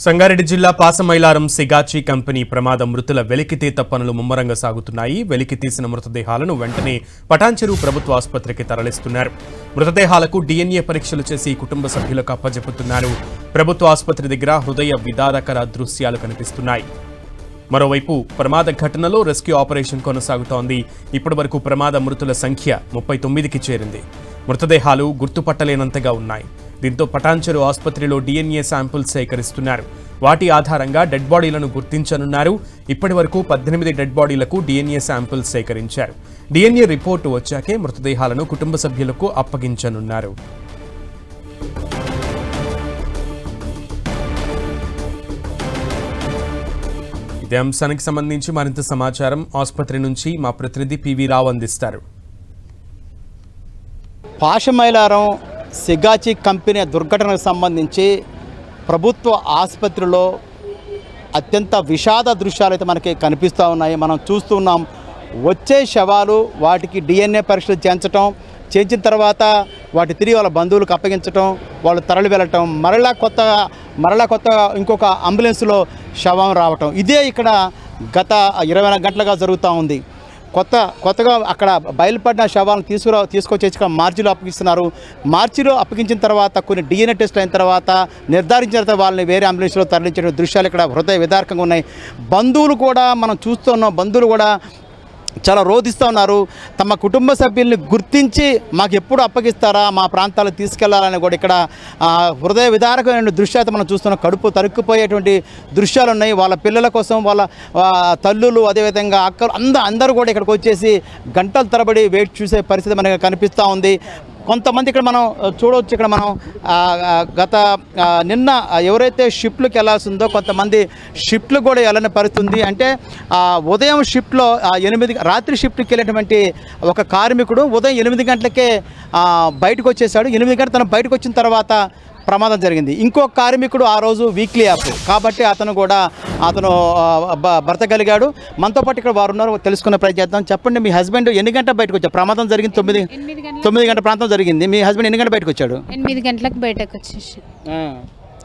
సంగారెడ్డి జిల్లా పాసమైలారం సిగాచి కంపెనీ ప్రమాద మృతుల వెలికితీత పనులు ముమ్మరంగా సాగుతున్నాయి. వెలికితీసిన మృతదేహాలను వెంటనే పటాన్చెరు ప్రభుత్వ ఆసుపత్రికి తరలిస్తున్నారు. మృతదేహాలకు DNA పరీక్షలు చేసి కుటుంబ సభ్యులకు అప్పజెపుతున్నారు. ప్రభుత్వ ఆసుపత్రి దగ్గర హృదయ విదారకర దృశ్యాలు కనిపిస్తున్నాయి. మరోవైపు ప్రమాద ఘటనలో రెస్క్యూ ఆపరేషన్ కొనసాగుతోంది. ఇప్పటివరకు ప్రమాద మృతుల సంఖ్య 39కి చేరింది. మృతదేహాలు గుర్తుపట్టలేనంతగా ఉన్నాయి. దీంతో పటాన్చెరు ఆసుపత్రిలో DNA శాంపిల్స్ సేకరిస్తున్నారు. వాటి ఆధారంగా డెడ్ బాడీలను గుర్తించనున్నారు. ఇప్పటివరకు 18 డెడ్ బాడీలకు DNA శాంపిల్స్ సేకరించారు. DNA రిపోర్టు వచ్చాకే మృతదేహాలను కుటుంబ సభ్యులకు అప్పగించనున్నారు. ఇదే అంశానికి సంబంధించి మరింత సమాచారం ఆసుపత్రి నుంచి మా ప్రతినిధి పివి రావు అందిస్తారు. పాసమైలారం సిగాచి కంపెనీ దుర్ఘటనకు సంబంధించి ప్రభుత్వ ఆసుపత్రిలో అత్యంత విషాద దృశ్యాలు అయితే మనకి కనిపిస్తూ ఉన్నాయి. మనం చూస్తున్నాం. వచ్చే శవాలు వాటికి DNA పరీక్షలు చేయించిన తర్వాత వాటి తిరిగి వాళ్ళ బంధువులకు అప్పగించడం, వాళ్ళు తరలి వెళ్ళటం, మరలా కొత్త ఇంకొక అంబులెన్స్లో శవం రావటం, ఇదే ఇక్కడ గత 24 గంటలుగా జరుగుతూ ఉంది. కొత్తగా అక్కడ బయలుపడిన శవాలను తీసుకొచ్చి ఇక్కడ మార్చిలో అప్పగిస్తున్నారు. మార్చిలో అప్పగించిన తర్వాత కొన్ని DNA టెస్టులు అయిన తర్వాత నిర్ధారించిన తర్వాత వాళ్ళని వేరే అంబులెన్స్లో తరలించిన దృశ్యాలు ఇక్కడ హృదయ విదారకంగా ఉన్నాయి. బంధువులు కూడా మనం చూస్తున్నాం. బంధువులు కూడా చాలా రోధిస్తూ ఉన్నారు. తమ కుటుంబ సభ్యుల్ని గుర్తించి మాకు ఎప్పుడు అప్పగిస్తారా, మా ప్రాంతాలకు తీసుకెళ్లాలని కూడా ఇక్కడ హృదయ విదారకమైన దృశ్యాలు మనం చూస్తున్నాం. కడుపు తరుక్కుపోయేటువంటి దృశ్యాలు ఉన్నాయి. వాళ్ళ పిల్లల కోసం వాళ్ళ తల్లులు, అదేవిధంగా అక్కలు అందరూ కూడా ఇక్కడికి వచ్చేసి గంటల తరబడి వెయిట్ చూసే పరిస్థితి మనకు కనిపిస్తూ ఉంది. కొంతమంది ఇక్కడ మనం చూడవచ్చు. ఇక్కడ మనం నిన్న ఎవరైతే షిఫ్ట్లకు వెళ్ళాల్సి ఉందో కొంతమంది షిఫ్ట్లు కూడా వెళ్ళని పరిస్థితి ఉంది. అంటే ఉదయం షిఫ్ట్లో రాత్రి షిఫ్ట్కి వెళ్ళేటువంటి ఒక కార్మికుడు ఉదయం 8 గంటలకే బయటకు వచ్చేసాడు. 8 గంటలు తను బయటకు వచ్చిన తర్వాత ప్రమాదం జరిగింది. ఇంకో కార్మికుడు ఆ రోజు వీక్లీ ఆఫ్ కాబట్టి అతను బ్రతకగలిగాడు. మనతో పాటు ఇక్కడ వారు ఉన్నారు, తెలుసుకునే ప్రయత్నం. చెప్పండి, మీ హస్బెండ్ ఎన్ని గంటలకు బయటకు వచ్చారు? ప్రమాదం జరిగింది 9 గంటల ప్రాంతం జరిగింది. మీ హస్బెండ్ ఎన్ని గంటలకు బయటకు వచ్చాడు? 8 గంటలకు బయటకు వచ్చేసి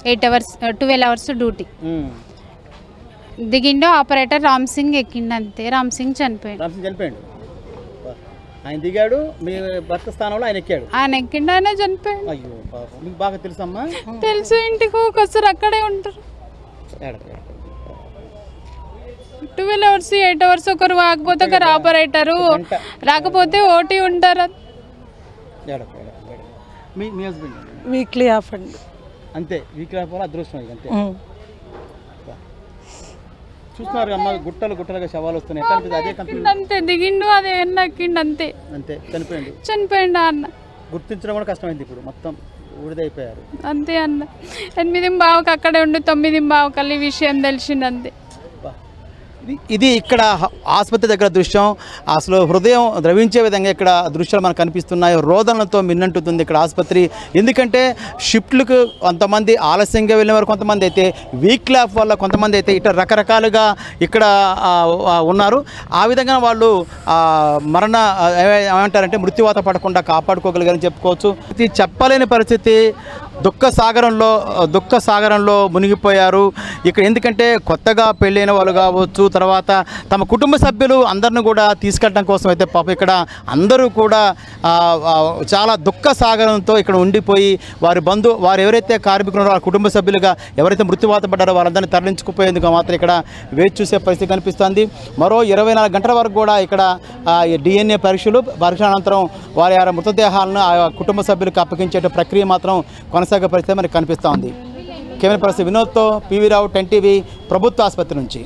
12 అవర్స్ డ్యూటీ దిగిండో. ఆపరేటర్ రామ్ సింగ్ ఎక్కిండు, అంతే. రామ్ సింగ్ చనిపోయాడు. ఆయన దిగాడు, మీ భర్త స్థానంలో ఆయన ఎక్కాడు. ఆయన ఎక్కిండు, ఆయన చనిపోయాడు. అయ్యో, మీకు బాగా తెలుసమ్మా? తెలుసు. ఇంటికి ఒకసారి అక్కడే ఉంటారు. 12 అవర్స్ 8 అవర్స్ ఒకరు కాకపోతే ఒకరు ఆపరేటరు, రాకపోతే ఓటీ ఉంటారు. మీ హస్బెండ్ వీక్లీ ఆఫ్ అండి. అంతే, వీక్లీ ఆఫ్ అదృష్టం. అంతే చూస్తున్నారు అమ్మ, గుట్టలుగా శవాలు వస్తున్నాయి. అదే కంపెనీ అంతే దిగిండు, అదే ఎక్కిండు, అంతే. చనిపోయిండు అన్న. గుర్తించడం కూడా కష్టమైంది. ఇప్పుడు మొత్తం ఊడిదైపోయారు. అంతే అన్న. 8:15 అక్కడే ఉండి 9:15 ఈ విషయం తెలిసింది, అంతే. ఇది ఇక్కడ ఆసుపత్రి దగ్గర దృశ్యం. అసలు హృదయం ద్రవించే విధంగా ఇక్కడ దృశ్యాలు మనకు కనిపిస్తున్నాయి. రోదనలతో మిన్నంటుతుంది ఇక్కడ ఆసుపత్రి. ఎందుకంటే షిఫ్ట్లకు కొంతమంది ఆలస్యంగా వెళ్ళిన వారు, కొంతమంది అయితే వీక్లీ ఆఫ్ వల్ల, కొంతమంది అయితే ఇట్లా రకరకాలుగా ఇక్కడ ఉన్నారు. ఆ విధంగా వాళ్ళు ఏమంటారంటే మృత్యువాత పడకుండా కాపాడుకోగలిగారని చెప్పుకోవచ్చు. ఇది చెప్పలేని పరిస్థితి. దుఃఖ సాగరంలో మునిగిపోయారు ఇక్కడ. ఎందుకంటే కొత్తగా పెళ్ళైన వాళ్ళు కావచ్చు, తర్వాత తమ కుటుంబ సభ్యులు అందరిని కూడా తీసుకెళ్ళడం కోసం అయితే పాపం ఇక్కడ అందరూ కూడా చాలా దుఃఖ సాగరంతో ఇక్కడ ఉండిపోయి వారు ఎవరైతే కార్మికులు వాళ్ళ కుటుంబ సభ్యులుగా ఎవరైతే మృత్యువాత పడ్డారో వాళ్ళందరినీ తరలించుకుపోయేందుకు మాత్రం ఇక్కడ వేచి చూసే పరిస్థితి కనిపిస్తుంది. మరో 24 గంటల వరకు కూడా ఇక్కడ DNA పరీక్ష అనంతరం వారి మృతదేహాలను ఆ కుటుంబ సభ్యులకు అప్పగించే ప్రక్రియ మాత్రం కొనసాగే పరిస్థితి మనకు కనిపిస్తూ ఉంది. కెమెరా పర్సన్ వినోద్తో పివి రావు, 10 టీవీ, ప్రభుత్వ ఆసుపత్రి నుంచి.